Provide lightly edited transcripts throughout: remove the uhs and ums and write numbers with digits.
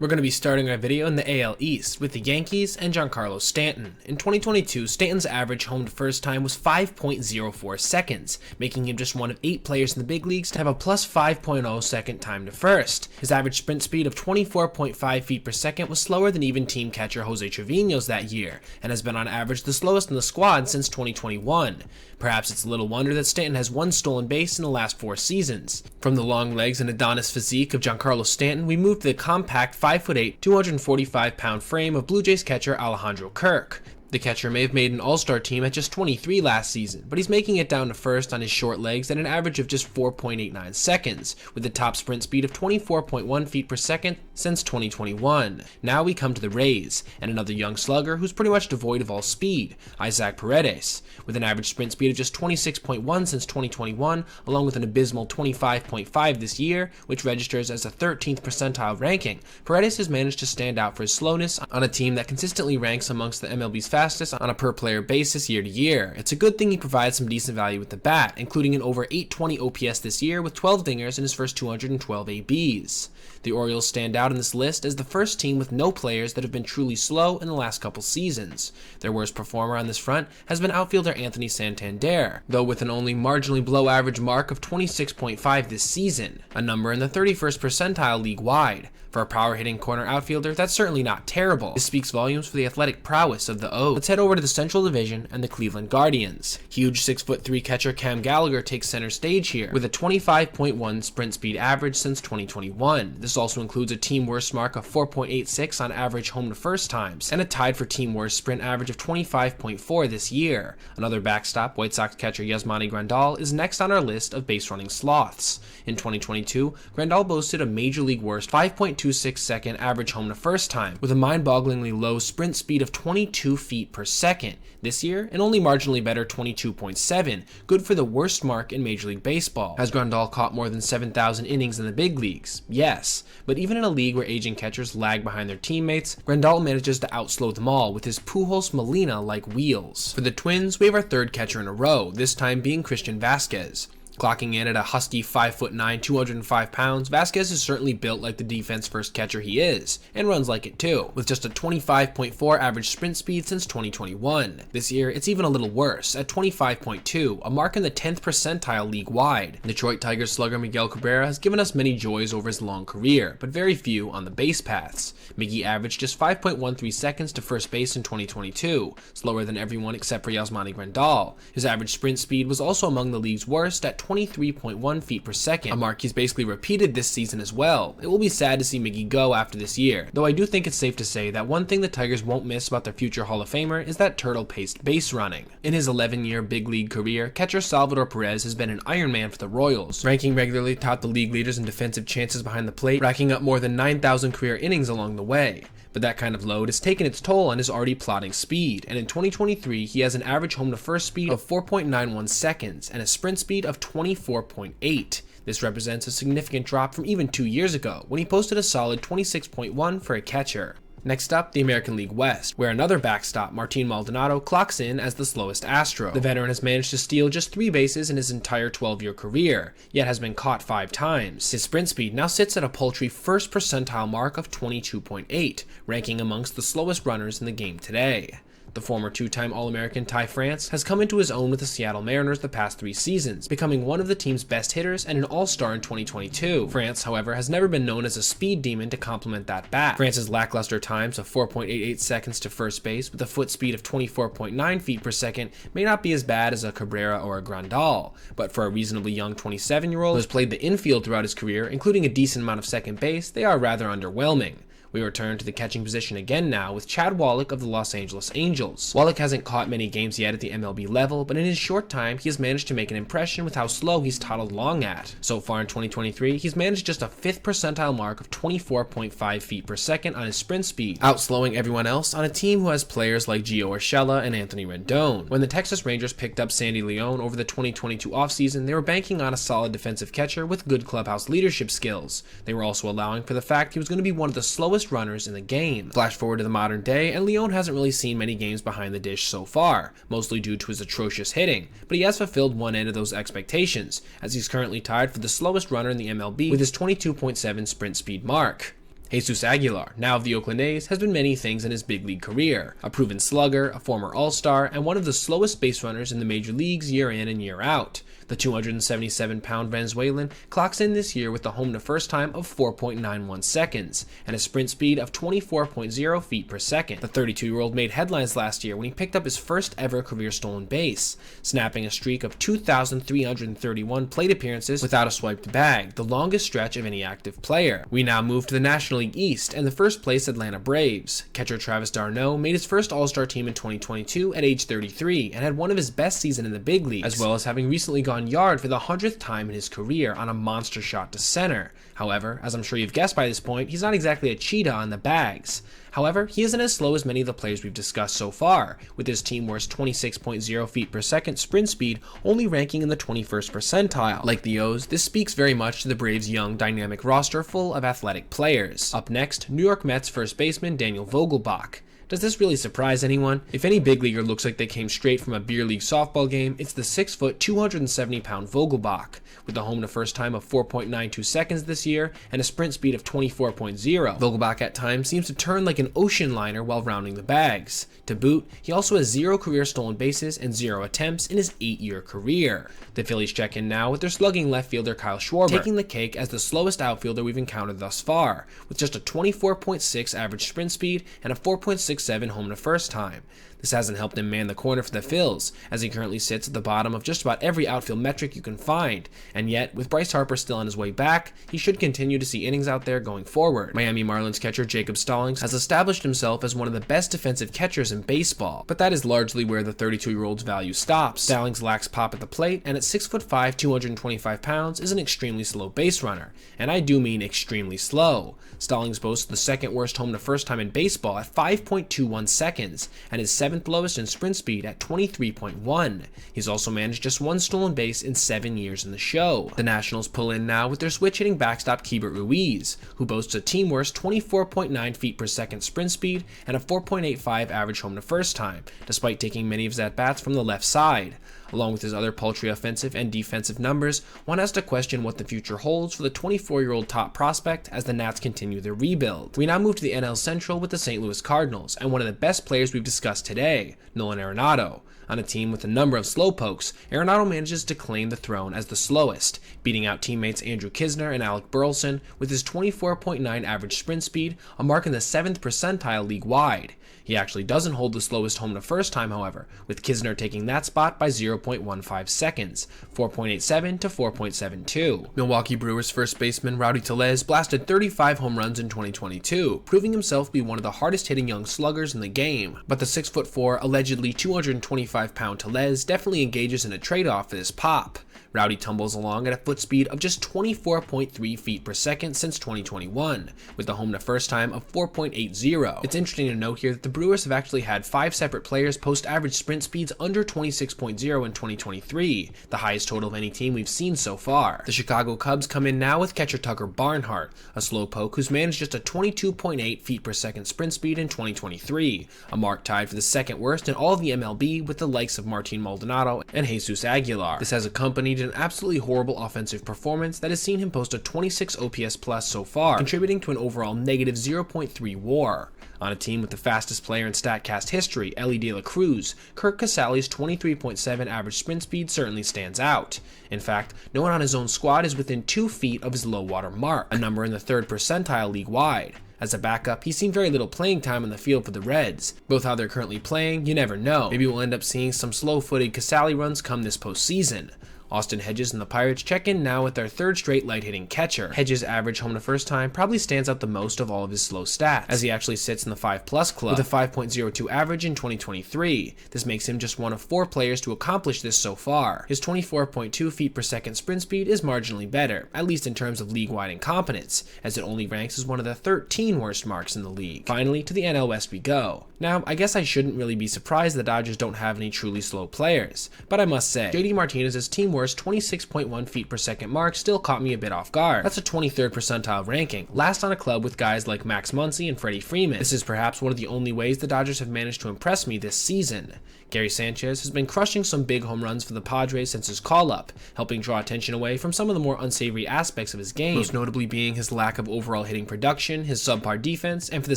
We're going to be starting our video in the AL East with the Yankees and Giancarlo Stanton. In 2022, Stanton's average home to first time was 5.04 seconds, making him just one of 8 players in the big leagues to have a plus 5.0 second time to first. His average sprint speed of 24.5 feet per second was slower than even team catcher Jose Trevino's that year, and has been on average the slowest in the squad since 2021. Perhaps it's little wonder that Stanton has one stolen base in the last 4 seasons. From the long legs and Adonis physique of Giancarlo Stanton, we move to the compact 5'8", 245-pound frame of Blue Jays catcher Alejandro Kirk. The catcher may have made an all-star team at just 23 last season, but he's making it down to first on his short legs at an average of just 4.89 seconds, with a top sprint speed of 24.1 feet per second since 2021. Now we come to the Rays, and another young slugger who's pretty much devoid of all speed, Isaac Paredes. With an average sprint speed of just 26.1 since 2021, along with an abysmal 25.5 this year, which registers as a 13th percentile ranking, Paredes has managed to stand out for his slowness on a team that consistently ranks amongst the MLB's fastest on a per player basis year to year. It's a good thing he provides some decent value with the bat, including an over 820 OPS this year with 12 dingers in his first 212 ABs. The Orioles stand out in this list as the first team with no players that have been truly slow in the last couple seasons. Their worst performer on this front has been outfielder Anthony Santander, though with an only marginally below average mark of 26.5 this season, a number in the 31st percentile league-wide. For a power-hitting corner outfielder, that's certainly not terrible. This speaks volumes for the athletic prowess of the O's. Let's head over to the Central Division and the Cleveland Guardians. Huge 6'3" catcher Cam Gallagher takes center stage here, with a 25.1 sprint speed average since 2021. This also includes a team worst mark of 4.86 on average home to first times, and a tied for team worst sprint average of 25.4 this year. Another backstop, White Sox catcher Yasmani Grandal, is next on our list of base-running sloths. In 2022, Grandal boasted a major league worst 5.26 second average home to first time, with a mind-bogglingly low sprint speed of 22 feet per second. This year, an only marginally better 22.7, good for the worst mark in Major League Baseball. Has Grandal caught more than 7,000 innings in the big leagues? Yes, but even in a league where aging catchers lag behind their teammates, Grandal manages to outslow them all with his Pujols Molina-like wheels. For the Twins, we have our third catcher in a row, this time being Christian Vazquez. Clocking in at a husky 5'9", 205 pounds, Vazquez is certainly built like the defense-first catcher he is, and runs like it too, with just a 25.4 average sprint speed since 2021. This year, it's even a little worse, at 25.2, a mark in the 10th percentile league-wide. Detroit Tigers slugger Miguel Cabrera has given us many joys over his long career, but very few on the base paths. Miggy averaged just 5.13 seconds to first base in 2022, slower than everyone except for Yasmani Grandal. His average sprint speed was also among the league's worst at 23.1 feet per second, a mark he's basically repeated this season as well. It will be sad to see Miggy go after this year, though I do think it's safe to say that one thing the Tigers won't miss about their future Hall of Famer is that turtle-paced base running. In his 11-year big league career, catcher Salvador Perez has been an Iron Man for the Royals, ranking regularly top the league leaders in defensive chances behind the plate, racking up more than 9,000 career innings along the way. But that kind of load has taken its toll on his already plodding speed, and in 2023 he has an average home to first speed of 4.91 seconds and a sprint speed of 24.8. This represents a significant drop from even 2 years ago, when he posted a solid 26.1 for a catcher. Next up, the American League West, where another backstop, Martin Maldonado, clocks in as the slowest Astro. The veteran has managed to steal just 3 bases in his entire 12-year career, yet has been caught 5 times. His sprint speed now sits at a paltry first percentile mark of 22.8, ranking amongst the slowest runners in the game today. The former 2-time All-American Ty France has come into his own with the Seattle Mariners the past 3 seasons, becoming one of the team's best hitters and an all-star in 2022. France, however, has never been known as a speed demon to complement that bat. France's lackluster times of 4.88 seconds to first base with a foot speed of 24.9 feet per second may not be as bad as a Cabrera or a Grandal, but for a reasonably young 27-year-old who has played the infield throughout his career, including a decent amount of second base, they are rather underwhelming. We return to the catching position again now with Chad Wallach of the Los Angeles Angels. Wallach hasn't caught many games yet at the MLB level, but in his short time, he has managed to make an impression with how slow he's toddled along at. So far in 2023, he's managed just a 5th percentile mark of 24.5 feet per second on his sprint speed, outslowing everyone else on a team who has players like Gio Urshela and Anthony Rendon. When the Texas Rangers picked up Sandy León over the 2022 offseason, they were banking on a solid defensive catcher with good clubhouse leadership skills. They were also allowing for the fact he was going to be one of the slowest runners in the game. Flash forward to the modern day, and León hasn't really seen many games behind the dish so far, mostly due to his atrocious hitting, but he has fulfilled one end of those expectations, as he's currently tied for the slowest runner in the MLB with his 22.7 sprint speed mark. Jesus Aguilar, now of the Oakland A's, has been many things in his big league career. A proven slugger, a former all-star, and one of the slowest base runners in the major leagues year in and year out. The 277-pound Venezuelan clocks in this year with a home-to-first time of 4.91 seconds and a sprint speed of 24.0 feet per second. The 32-year-old made headlines last year when he picked up his first ever career stolen base, snapping a streak of 2,331 plate appearances without a swiped bag, the longest stretch of any active player. We now move to the National League East and the first place Atlanta Braves. Catcher Travis d'Arnaud made his first All-Star team in 2022 at age 33 and had one of his best seasons in the big leagues, as well as having recently gone yard for the 100th time in his career on a monster shot to center. However, as I'm sure you've guessed by this point, he's not exactly a cheetah on the bags. However, he isn't as slow as many of the players we've discussed so far, with his team worst 26.0 feet per second sprint speed only ranking in the 21st percentile. Like the O's, this speaks very much to the Braves' young, dynamic roster full of athletic players. Up next, New York Mets first baseman Daniel Vogelbach. Does this really surprise anyone? If any big leaguer looks like they came straight from a beer league softball game, it's the 6-foot, 270-pound Vogelbach, with a home-to-first time of 4.92 seconds this year and a sprint speed of 24.0. Vogelbach at times seems to turn like an ocean liner while rounding the bags. To boot, he also has 0 career stolen bases and 0 attempts in his 8-year career. The Phillies check in now with their slugging left fielder Kyle Schwarber, taking the cake as the slowest outfielder we've encountered thus far, with just a 24.6 average sprint speed and a 4.67 home-to-first time. This hasn't helped him man the corner for the Phils, as he currently sits at the bottom of just about every outfield metric you can find, and yet, with Bryce Harper still on his way back, he should continue to see innings out there going forward. Miami Marlins catcher Jacob Stallings has established himself as one of the best defensive catchers in baseball, but that is largely where the 32-year-old's value stops. Stallings lacks pop at the plate, and at 6'5", 225 pounds, is an extremely slow base runner, and I do mean extremely slow. Stallings boasts the second worst home-to-first time in baseball at 5.21 seconds, and his 7th lowest in sprint speed at 23.1. He's also managed just 1 stolen base in 7 years in the show. The Nationals pull in now with their switch-hitting backstop Keibert Ruiz, who boasts a team-worst 24.9 feet per second sprint speed and a 4.85 average home-to-first time, despite taking many of his at-bats from the left side. Along with his other paltry offensive and defensive numbers, one has to question what the future holds for the 24-year-old top prospect as the Nats continue their rebuild. We now move to the NL Central with the St. Louis Cardinals and one of the best players we've discussed today, Nolan Arenado. On a team with a number of slowpokes, Arenado manages to claim the throne as the slowest, beating out teammates Andrew Kisner and Alec Burleson with his 24.9 average sprint speed, a mark in the 7th percentile league-wide. He actually doesn't hold the slowest home-to-first time, however, with Kisner taking that spot by 0.15 seconds, 4.87 to 4.72. Milwaukee Brewers first baseman Rowdy Tellez blasted 35 home runs in 2022, proving himself to be one of the hardest-hitting young sluggers in the game. But the 6'4", allegedly 225-pound Tellez definitely engages in a trade-off for this pop. Rowdy tumbles along at a foot speed of just 24.3 feet per second since 2021, with a home-to-first time of 4.80. It's interesting to note here that the Brewers have actually had 5 separate players post average sprint speeds under 26.0 in 2023, the highest total of any team we've seen so far. The Chicago Cubs come in now with catcher Tucker Barnhart, a slowpoke who's managed just a 22.8 feet per second sprint speed in 2023, a mark tied for the second worst in all of the MLB with the likes of Martin Maldonado and Jesus Aguilar. This has accompanied an absolutely horrible offensive performance that has seen him post a 26 OPS plus so far, contributing to an overall negative 0.3 WAR. On a team with the fastest player in StatCast history, Elly De La Cruz, Kirk Casale's 23.7 average sprint speed certainly stands out. In fact, no one on his own squad is within 2 feet of his low water mark, a number in the 3rd percentile league-wide. As a backup, he's seen very little playing time on the field for the Reds. Both how they're currently playing, you never know. Maybe we'll end up seeing some slow-footed Casale runs come this postseason. Austin Hedges and the Pirates check in now with their 3rd straight light-hitting catcher. Hedges' average home-to-first time probably stands out the most of all of his slow stats, as he actually sits in the 5+ club with a 5.02 average in 2023. This makes him just one of 4 players to accomplish this so far. His 24.2 feet per second sprint speed is marginally better, at least in terms of league-wide incompetence, as it only ranks as one of the 13 worst marks in the league. Finally, to the NL West we go. Now, I guess I shouldn't really be surprised the Dodgers don't have any truly slow players, but I must say, JD Martinez's team Moore's 26.1 feet per second mark still caught me a bit off guard. That's a 23rd percentile ranking, last on a club with guys like Max Muncy and Freddie Freeman. This is perhaps one of the only ways the Dodgers have managed to impress me this season. Gary Sanchez has been crushing some big home runs for the Padres since his call-up, helping draw attention away from some of the more unsavory aspects of his game, most notably being his lack of overall hitting production, his subpar defense, and for the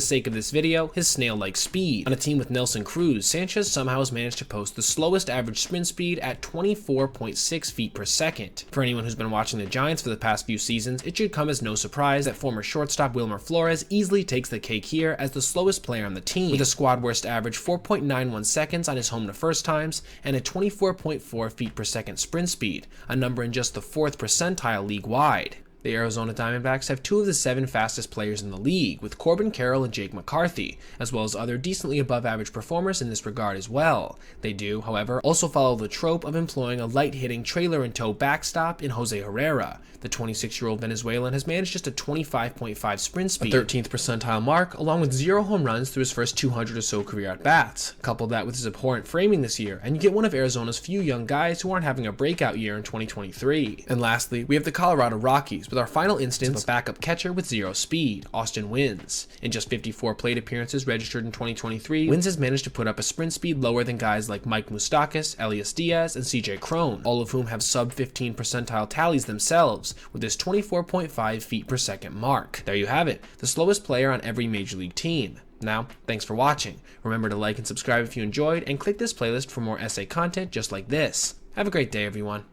sake of this video, his snail-like speed. On a team with Nelson Cruz, Sanchez somehow has managed to post the slowest average sprint speed at 24.6 feet per second. For anyone who's been watching the Giants for the past few seasons, it should come as no surprise that former shortstop Wilmer Flores easily takes the cake here as the slowest player on the team, with a squad worst average 4.91 seconds on his home to first times and a 24.4 feet per second sprint speed, a number in just the 4th percentile league-wide. The Arizona Diamondbacks have 2 of the 7 fastest players in the league, with Corbin Carroll and Jake McCarthy, as well as other decently above average performers in this regard as well. They do, however, also follow the trope of employing a light-hitting trailer-and-tow backstop in Jose Herrera. The 26-year-old Venezuelan has managed just a 25.5 sprint speed, a 13th percentile mark, along with 0 home runs through his first 200 or so career at-bats. Couple that with his abhorrent framing this year, and you get one of Arizona's few young guys who aren't having a breakout year in 2023. And lastly, we have the Colorado Rockies, with our final instance of a backup catcher with 0 speed, Austin Wynns. In just 54 plate appearances registered in 2023, Wynns has managed to put up a sprint speed lower than guys like Mike Moustakas, Elias Diaz, and CJ Cron, all of whom have sub 15 percentile tallies themselves, with this 24.5 feet per second mark. There you have it, the slowest player on every major league team. Now, thanks for watching. Remember to like and subscribe if you enjoyed, and click this playlist for more essay content just like this. Have a great day, everyone.